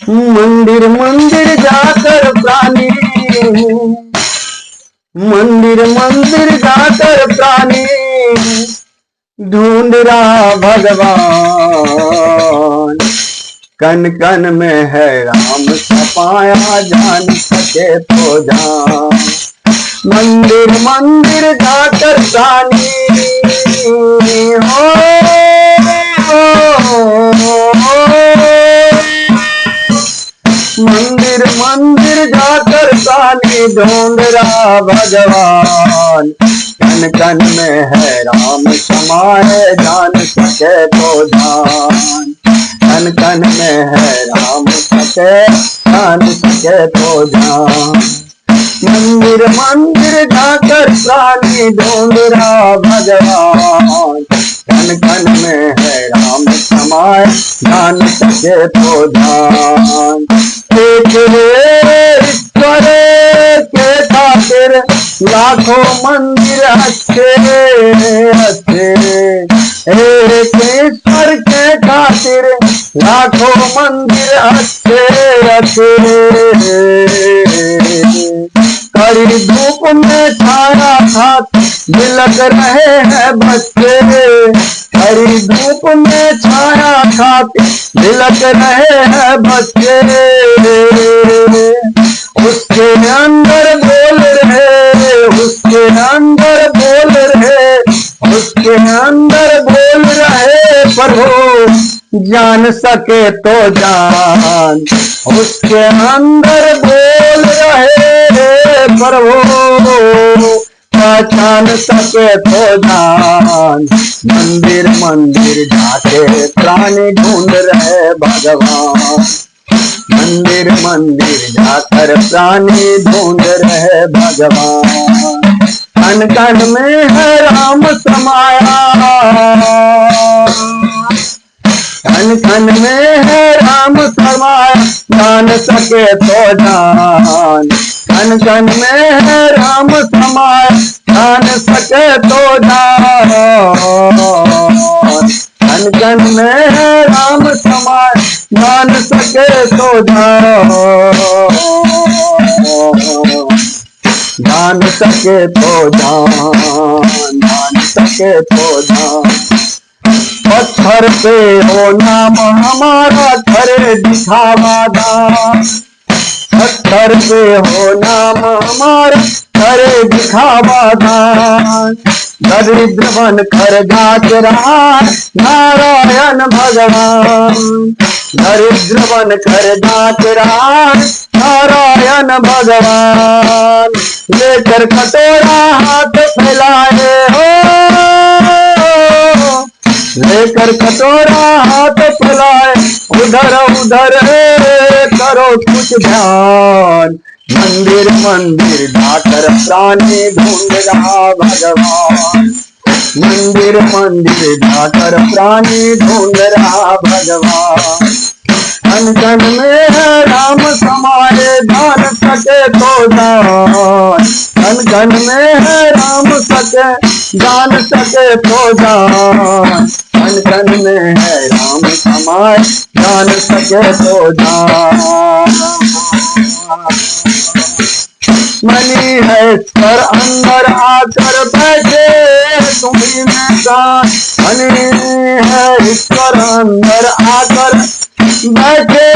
मंदिर मंदिर जाकर प्राणी, मंदिर मंदिर जाकर प्राणी ढूंढ रहा भगवान। कन कन में है राम सपाया, जान सके तो जान। मंदिर मंदिर जाकर प्राणी हो, मंदिर मंदिर जाकर प्राणी ढूंढ रहा भगवान। कन कन में है राम समाए, जान सके तो जान। कन कन में है राम सके, जान सके तो जान। मंदिर मंदिर जाकर प्राणी ढूंढ रहा भगवान। कन कन में है राम समाए, जान सके तो जान। एक ईश्वर के खातिर लाखों मंदिर अच्छे अच्छे, एक ईश्वर के खातिर लाखों मंदिर अच्छे अच्छे। कड़ी धूप में छाया खात झिलक रहे हैं बच्चे, कड़ी धूप में छाया खात झिलक रहे हैं बच्चे। उसके अंदर बोल रहे, उसके अंदर बोल रहे, उसके अंदर बोल रहे प्रभु जान सके तो जान। उसके अंदर बोल रहे प्रभु पहचान सके तो जान। मंदिर मंदिर जाके प्राणी ढूंढ रहे भगवान। मंदिर मंदिर जाकर प्राणी ढूंढ रहे भगवान। कन कन में है राम समाया, कन कन में है राम समाया, जान सके तो जान। कन कन में है राम समाया, जान सके तो जान। कन कन में है राम समाया, जान सके तो जान। जान सके तो जान, जान सके तो जान। पत्थर पे हो नाम हमारा, करे दिखावा दान। पत्थर पे हो नाम हमारा, करे दिखावा दान। दरिद्र बन कर जाच रहा नारायण भगवान। दरिद्र बन कर जाच रहा नारायण भगवान। लेकर कटोरा हाथ फैलाए हो, लेकर कटोरा हाथ फैलाए, उधर उधर करो कुछ ध्यान। मंदिर मंदिर जाकर प्राणी ढूंढ रहा भगवान। मंदिर मंदिर जाकर प्राणी ढूंढ रहा भगवान। कन कन में है राम समाए, जान सके तो जान। कन कन में है राम सके, जान सके तो जान। कन कन में है राम समाए, जान सके तो जान। मनी है सर अंदर आकर बैठे तुम्ही में जान। मनी है ईश्वर अंदर आकर बैठे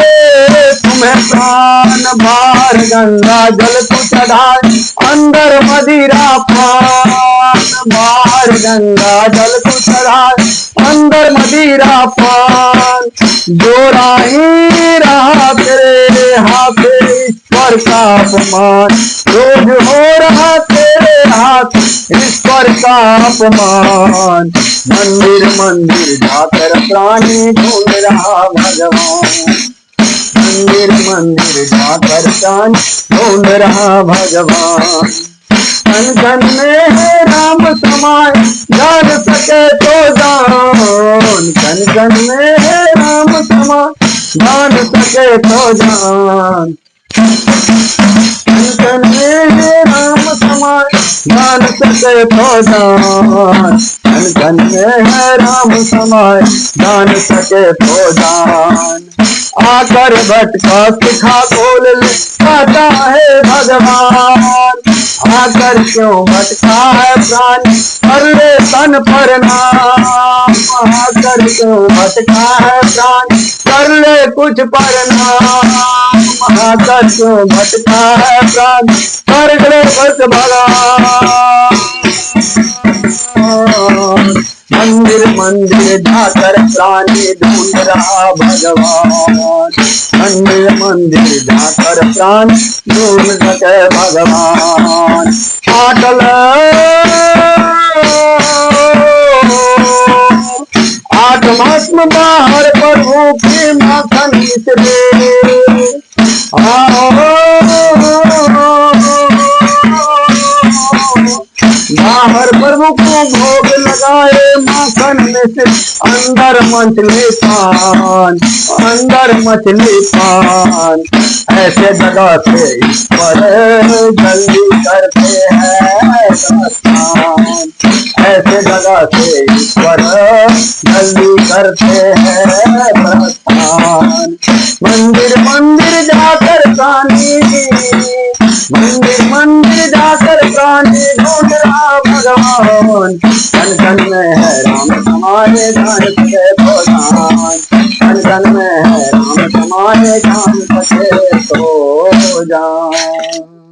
तुम्हें प्राण बाहर गंगा जल को चढ़ाए। अंदर मदिरा पान, बाहर गंगा जल को चढ़ाए। अंदर मदिरा पान, जो राही रहा तेरे हाथ ईश्वर का अपमान। रोज हो रहा तेरे हाथ ईश्वर का अपमान। मंदिर मंदिर जाकर प्राणी ढूंढ रहा भगवान। मंदिर मंदिर जाकर प्राणी ढूंढ रहा भगवान। कन कन में है राम समाए, जान सके तो जान। कन कन में है राम समाए, जान सके तो जान। कन कन में है राम समाए, जान सके तो जान। कन कन में है राम समाए, जान सके तो जान। आकर भटका सिखा खोल ले कहता है भगवान। आकर क्यों भटका है प्राण कर ले तन पर नाम। आकर क्यों भटका है प्राण कर ले कुछ पर नाम। आकर क्यों भटका है प्राण कर ले कुछ भगवान। मंदिर मंदिर जाकर प्राणी ढूंढ रहा भगवान। मंदिर मंदिर जाकर प्राण ढूंढ सके भगवान। आटल आत्मात्म बाहर प्रभु की माखन मिश्रे। बाहर प्रभु को भोग लगाए माखन में से अंदर मछली पान। अंदर मछली पान ऐसे जगह से ईश्वर जल्दी करते हैं प्रस्थान। ऐसे जगह से ईश्वर जल्दी करते हैं प्रस्थान। मंदिर मंदिर जाकर प्राणी मंदिर मंदिर जाकर प्राणी ढूंढ रहा भगवान। कन कन में है राम समाये जान सके तो जान। कन कन में है राम समाये जान सके तो जान।